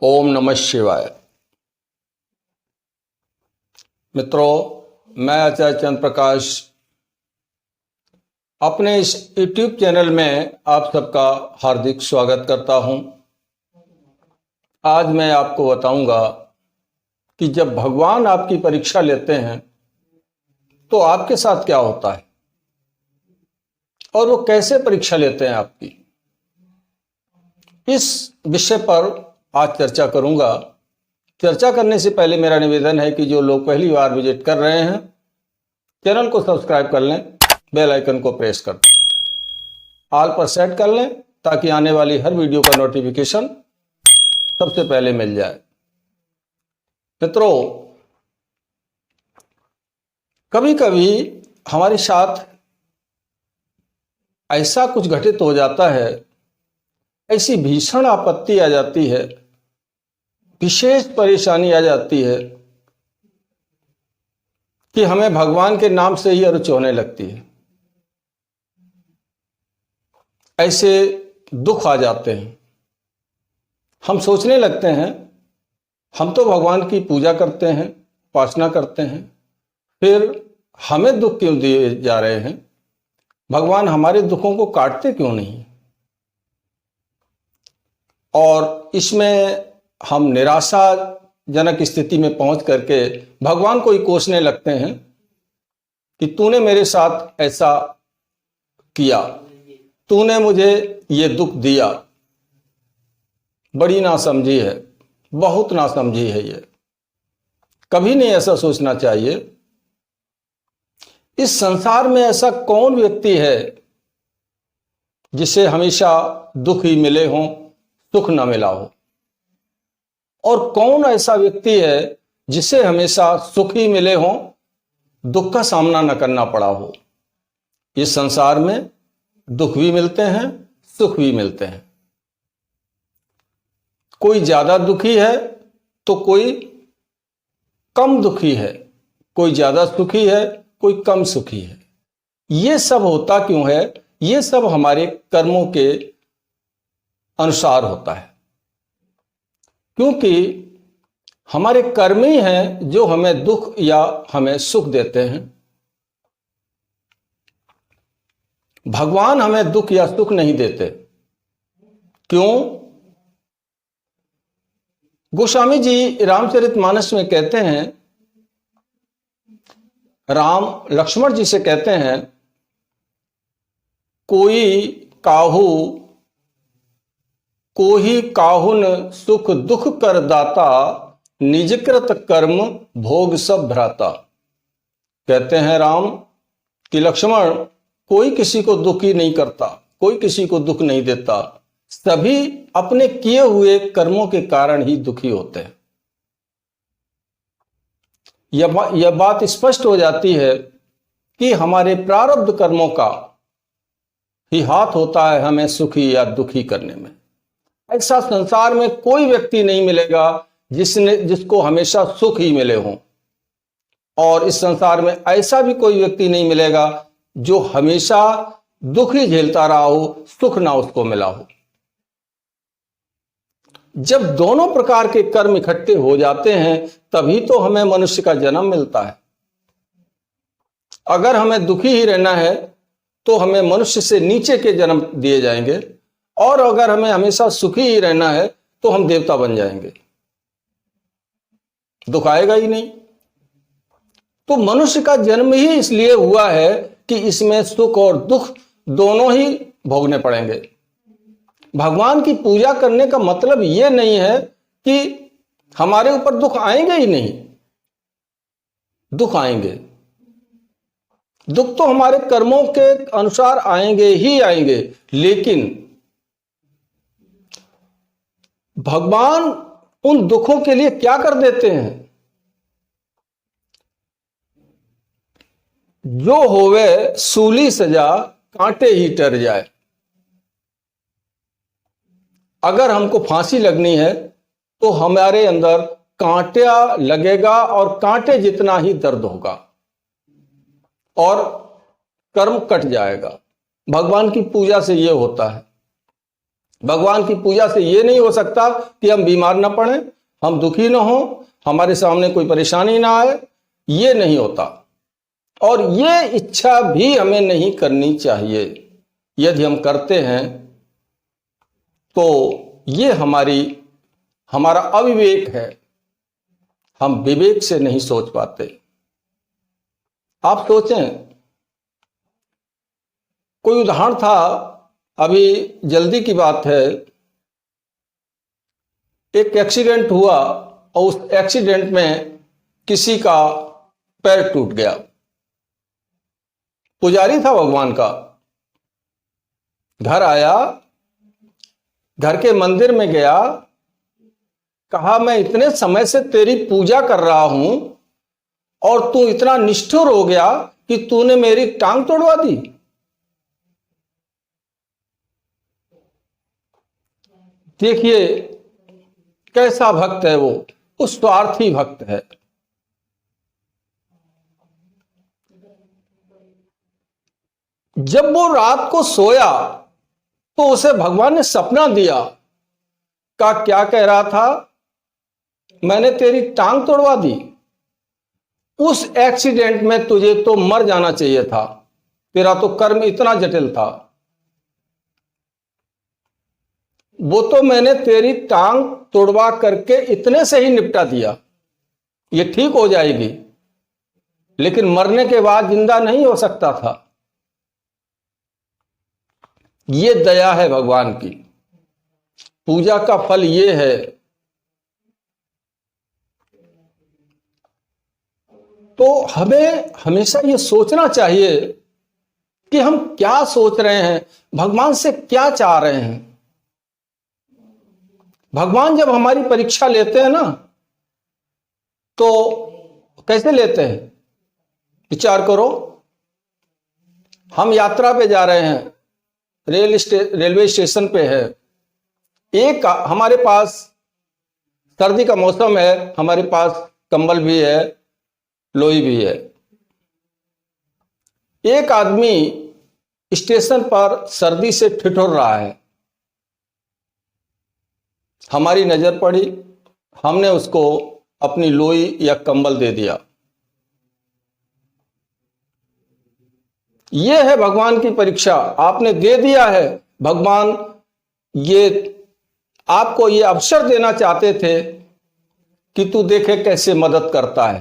ओम नमः शिवाय। मित्रों, मैं आचार्य चंद्र प्रकाश अपने इस YouTube चैनल में आप सबका हार्दिक स्वागत करता हूं। आज मैं आपको बताऊंगा कि जब भगवान आपकी परीक्षा लेते हैं तो आपके साथ क्या होता है और वो कैसे परीक्षा लेते हैं आपकी। इस विषय पर आज चर्चा करूंगा। चर्चा करने से पहले मेरा निवेदन है कि जो लोग पहली बार विजिट कर रहे हैं चैनल को सब्सक्राइब कर लें, बेल आइकन को प्रेस कर दें, ऑल पर सेट कर लें ताकि आने वाली हर वीडियो का नोटिफिकेशन सबसे पहले मिल जाए। मित्रों, कभी कभी हमारे साथ ऐसा कुछ घटित हो जाता है, ऐसी भीषण आपत्ति आ जाती है, विशेष परेशानी आ जाती है कि हमें भगवान के नाम से ही अरुचि होने लगती है। ऐसे दुख आ जाते हैं, हम सोचने लगते हैं हम तो भगवान की पूजा करते हैं, उपासना करते हैं, फिर हमें दुख क्यों दिए जा रहे हैं, भगवान हमारे दुखों को काटते क्यों नहीं। और इसमें हम निराशाजनक स्थिति में पहुंच करके भगवान को ही कोसने लगते हैं कि तूने मेरे साथ ऐसा किया, तूने मुझे ये दुख दिया। बड़ी नासमझी है, बहुत नासमझी है ये। कभी नहीं ऐसा सोचना चाहिए। इस संसार में ऐसा कौन व्यक्ति है जिसे हमेशा दुख ही मिले हों, सुख न मिला हो, और कौन ऐसा व्यक्ति है जिसे हमेशा सुख ही मिले हों, दुख का सामना न करना पड़ा हो। इस संसार में दुख भी मिलते हैं, सुख भी मिलते हैं। कोई ज्यादा दुखी है तो कोई कम दुखी है, कोई ज्यादा सुखी है, कोई कम सुखी है। ये सब होता क्यों है? ये सब हमारे कर्मों के अनुसार होता है, क्योंकि हमारे कर्म ही हैं जो हमें दुख या हमें सुख देते हैं। भगवान हमें दुख या सुख नहीं देते। क्यों? गोस्वामी जी रामचरितमानस में कहते हैं, राम लक्ष्मण जी से कहते हैं, कोही काहुन सुख दुख कर दाता, निजकृत कर्म भोग सब भ्राता। कहते हैं राम कि लक्ष्मण, कोई किसी को दुखी नहीं करता, कोई किसी को दुख नहीं देता, सभी अपने किए हुए कर्मों के कारण ही दुखी होते हैं। यह बात स्पष्ट हो जाती है कि हमारे प्रारब्ध कर्मों का ही हाथ होता है हमें सुखी या दुखी करने में। ऐसा संसार में कोई व्यक्ति नहीं मिलेगा जिसको हमेशा सुख ही मिले हों, और इस संसार में ऐसा भी कोई व्यक्ति नहीं मिलेगा जो हमेशा दुख ही झेलता रहा हो, सुख ना उसको मिला हो। जब दोनों प्रकार के कर्म इकट्ठे हो जाते हैं तभी तो हमें मनुष्य का जन्म मिलता है। अगर हमें दुखी ही रहना है तो हमें मनुष्य से नीचे के जन्म दिए जाएंगे, और अगर हमें हमेशा सुखी ही रहना है तो हम देवता बन जाएंगे, दुख आएगा ही नहीं। तो मनुष्य का जन्म ही इसलिए हुआ है कि इसमें सुख और दुख दोनों ही भोगने पड़ेंगे। भगवान की पूजा करने का मतलब यह नहीं है कि हमारे ऊपर दुख आएंगे ही नहीं। दुख आएंगे, दुख तो हमारे कर्मों के अनुसार आएंगे ही आएंगे, लेकिन भगवान उन दुखों के लिए क्या कर देते हैं? जो होवे सूली सजा, कांटे ही टर जाए। अगर हमको फांसी लगनी है तो हमारे अंदर कांटा लगेगा और कांटे जितना ही दर्द होगा और कर्म कट जाएगा। भगवान की पूजा से यह होता है। भगवान की पूजा से ये नहीं हो सकता कि हम बीमार ना पड़े, हम दुखी ना हो, हमारे सामने कोई परेशानी ना आए, ये नहीं होता। और ये इच्छा भी हमें नहीं करनी चाहिए। यदि हम करते हैं तो ये हमारा अविवेक है, हम विवेक से नहीं सोच पाते। आप सोचें, कोई उदाहरण था, अभी जल्दी की बात है, एक एक्सीडेंट हुआ और उस एक्सीडेंट में किसी का पैर टूट गया। पुजारी था भगवान का, घर आया, घर के मंदिर में गया, कहा मैं इतने समय से तेरी पूजा कर रहा हूं और तू इतना निष्ठुर हो गया कि तूने मेरी टांग तोड़वा दी। देखिए कैसा भक्त है वो स्वार्थी भक्त है। जब वो रात को सोया तो उसे भगवान ने सपना दिया, क्या कह रहा था, मैंने तेरी टांग तोड़वा दी, उस एक्सीडेंट में तुझे तो मर जाना चाहिए था, तेरा तो कर्म इतना जटिल था, वो तो मैंने तेरी टांग तोड़वा करके इतने से ही निपटा दिया, ये ठीक हो जाएगी, लेकिन मरने के बाद जिंदा नहीं हो सकता था। ये दया है भगवान की। पूजा का फल ये है, तो हमें हमेशा ये सोचना चाहिए कि हम क्या सोच रहे हैं, भगवान से क्या चाह रहे हैं। भगवान जब हमारी परीक्षा लेते हैं ना, तो कैसे लेते हैं, विचार करो। हम यात्रा पे जा रहे हैं, रेलवे स्टेशन पे है, एक हमारे पास सर्दी का मौसम है, हमारे पास कंबल भी है, लोई भी है। एक आदमी स्टेशन पर सर्दी से ठिठुर रहा है, हमारी नजर पड़ी, हमने उसको अपनी लोई या कंबल दे दिया। यह है भगवान की परीक्षा, आपने दे दिया है। भगवान ये आपको ये अवसर देना चाहते थे कि तू देखे कैसे मदद करता है।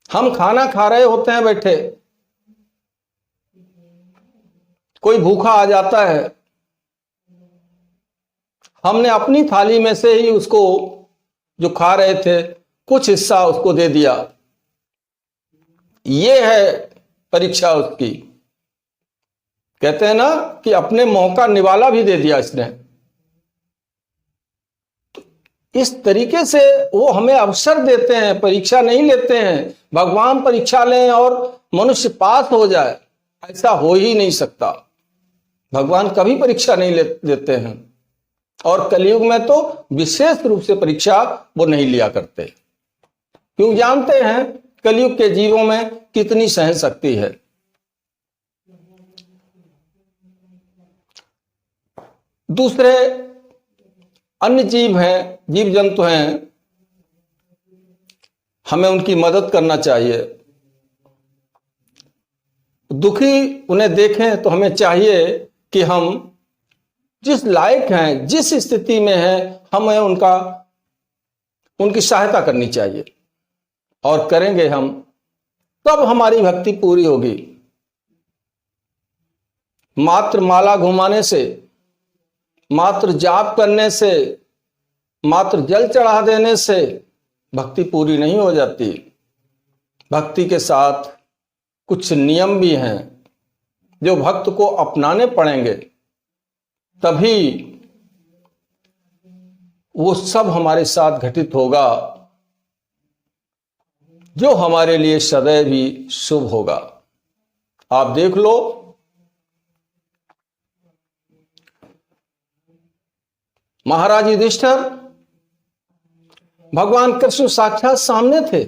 हम खाना खा रहे होते हैं बैठे, कोई भूखा आ जाता है, हमने अपनी थाली में से ही उसको, जो खा रहे थे, कुछ हिस्सा उसको दे दिया। ये है परीक्षा उसकी। कहते हैं ना कि अपने मुंह का निवाला भी दे दिया इसने। इस तरीके से वो हमें अवसर देते हैं, परीक्षा नहीं लेते हैं। भगवान परीक्षा लें और मनुष्य पास हो जाए, ऐसा हो ही नहीं सकता। भगवान कभी परीक्षा नहीं देते हैं, और कलयुग में तो विशेष रूप से परीक्षा वो नहीं लिया करते, क्योंकि जानते हैं कलयुग के जीवों में कितनी सहन शक्ति है। दूसरे अन्य जीव हैं, जीव जंतु हैं, हमें उनकी मदद करना चाहिए। दुखी उन्हें देखें तो हमें चाहिए कि हम जिस लायक हैं, जिस स्थिति में हैं, हमें उनकी सहायता करनी चाहिए, और करेंगे हम, तब हमारी भक्ति पूरी होगी। मात्र माला घुमाने से, मात्र जाप करने से, मात्र जल चढ़ा देने से भक्ति पूरी नहीं हो जाती। भक्ति के साथ कुछ नियम भी हैं जो भक्त को अपनाने पड़ेंगे, तभी वो सब हमारे साथ घटित होगा जो हमारे लिए सदैव ही शुभ होगा। आप देख लो, महाराज युधिष्ठिर भगवान कृष्ण साक्षात सामने थे,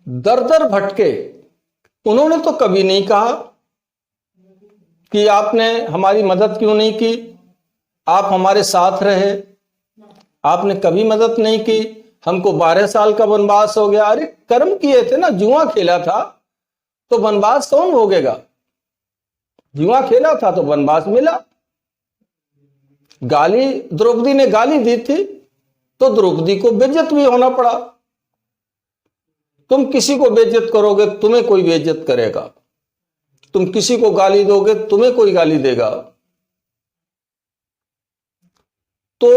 दर दर भटके, उन्होंने तो कभी नहीं कहा कि आपने हमारी मदद क्यों नहीं की, आप हमारे साथ रहे, आपने कभी मदद नहीं की, हमको 12 साल का वनवास हो गया। अरे कर्म किए थे ना, जुआ खेला था तो वनवास कौन भोगेगा? जुआ खेला था तो वनवास मिला। गाली द्रौपदी ने गाली दी थी तो द्रौपदी को बेइज्जत भी होना पड़ा। तुम किसी को बेइज्जत करोगे, तुम्हें कोई बेइज्जत करेगा। तुम किसी को गाली दोगे, तुम्हें कोई गाली देगा। तो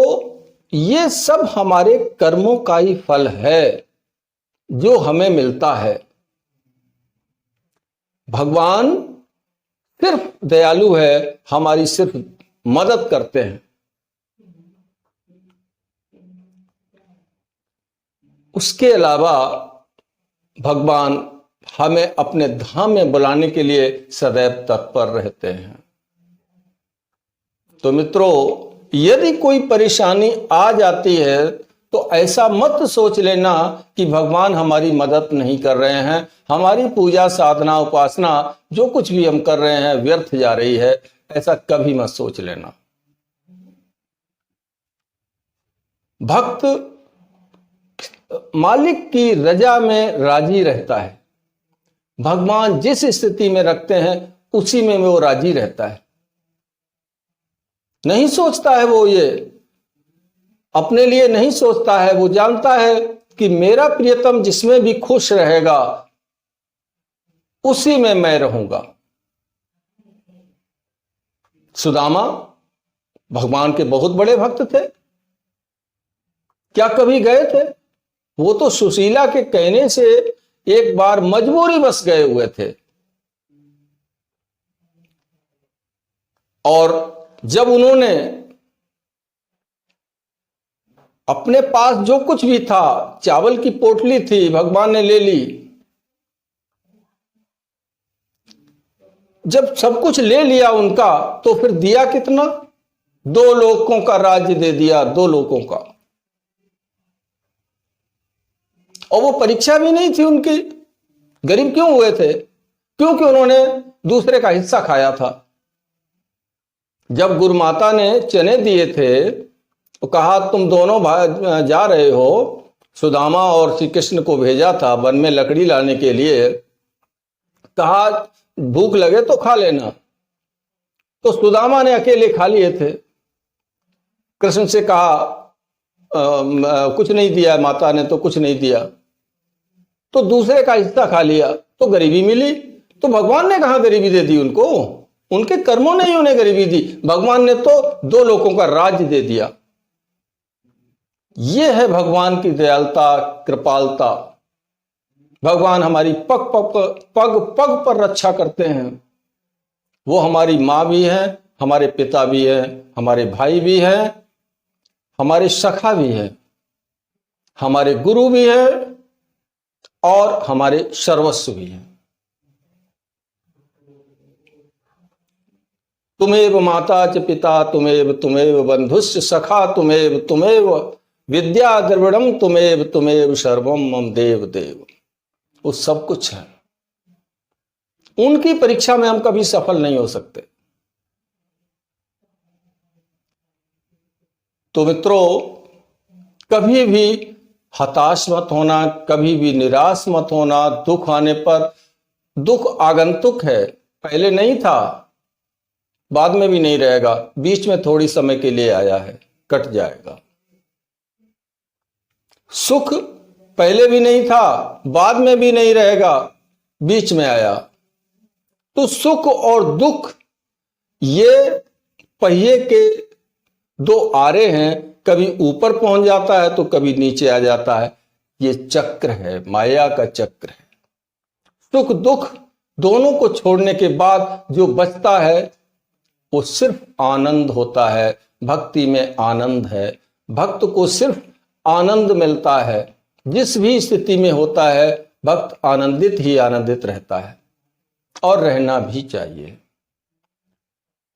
ये सब हमारे कर्मों का ही फल है जो हमें मिलता है। भगवान सिर्फ दयालु है, हमारी सिर्फ मदद करते हैं। उसके अलावा भगवान हमें अपने धाम में बुलाने के लिए सदैव तत्पर रहते हैं। तो मित्रों, यदि कोई परेशानी आ जाती है तो ऐसा मत सोच लेना कि भगवान हमारी मदद नहीं कर रहे हैं, हमारी पूजा साधना उपासना जो कुछ भी हम कर रहे हैं व्यर्थ जा रही है। ऐसा कभी मत सोच लेना। भक्त मालिक की रजा में राजी रहता है। भगवान जिस स्थिति में रखते हैं उसी में वो राजी रहता है। नहीं सोचता है वो ये अपने लिए नहीं सोचता है। वो जानता है कि मेरा प्रियतम जिसमें भी खुश रहेगा उसी में मैं रहूंगा। सुदामा भगवान के बहुत बड़े भक्त थे। क्या कभी गए थे? वो तो सुशीला के कहने से एक बार मजबूरी बस गए हुए थे। और जब उन्होंने अपने पास जो कुछ भी था, चावल की पोटली थी, भगवान ने ले ली। जब सब कुछ ले लिया उनका तो फिर दिया कितना? 2 लोकों का राज्य दे दिया, 2 लोकों का। और वो परीक्षा भी नहीं थी उनकी। गरीब क्यों हुए थे? क्योंकि उन्होंने दूसरे का हिस्सा खाया था। जब गुरु माता ने चने दिए थे तो कहा तुम दोनों भाई जा रहे हो। सुदामा और श्री कृष्ण को भेजा था वन में लकड़ी लाने के लिए। कहा भूख लगे तो खा लेना। तो सुदामा ने अकेले खा लिए थे। कृष्ण से कहा कुछ नहीं दिया, माता ने तो कुछ नहीं दिया। तो दूसरे का हिस्सा खा लिया तो गरीबी मिली। तो भगवान ने कहा गरीबी दे दी उनको? उनके कर्मों ने ही उन्हें गरीबी दी। भगवान ने तो 2 लोगों का राज्य दे दिया। यह है भगवान की दयालुता, कृपालता। भगवान हमारी पग पग पर रक्षा करते हैं। वो हमारी माँ भी है, हमारे पिता भी है, हमारे भाई भी है, हमारे सखा भी है, हमारे गुरु भी है और हमारे सर्वस्व भी है। तुमेव माता च पिता तुमेव बंधुश्च सखा तुमेव विद्या द्रविड़म तुमेव सर्वम मम देव देव। वो सब कुछ है। उनकी परीक्षा में हम कभी सफल नहीं हो सकते। तो मित्रों, कभी भी हताश मत होना, कभी भी निराश मत होना। दुख आने पर, दुख आगंतुक है, पहले नहीं था, बाद में भी नहीं रहेगा, बीच में थोड़ी समय के लिए आया है, कट जाएगा। सुख पहले भी नहीं था, बाद में भी नहीं रहेगा, बीच में आया। तो सुख और दुख ये पहिए के 2 आरे हैं। कभी ऊपर पहुंच जाता है तो कभी नीचे आ जाता है। ये चक्र है, माया का चक्र है। सुख दुख दोनों को छोड़ने के बाद जो बचता है वो सिर्फ आनंद होता है। भक्ति में आनंद है। भक्त को सिर्फ आनंद मिलता है। जिस भी स्थिति में होता है भक्त आनंदित ही आनंदित रहता है और रहना भी चाहिए।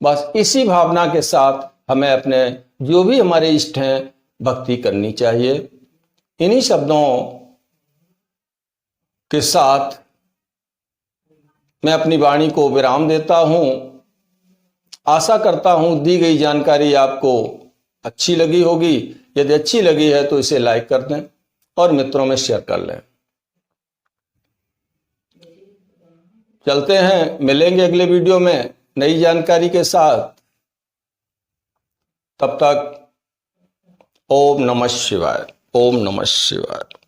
बस इसी भावना के साथ हमें अपने जो भी हमारे इष्ट हैं भक्ति करनी चाहिए। इन्हीं शब्दों के साथ मैं अपनी वाणी को विराम देता हूं। आशा करता हूं दी गई जानकारी आपको अच्छी लगी होगी। यदि अच्छी लगी है तो इसे लाइक कर दें और मित्रों में शेयर कर लें। चलते हैं, मिलेंगे अगले वीडियो में नई जानकारी के साथ। तब तक ओम नमः शिवाय, ओम नमः शिवाय।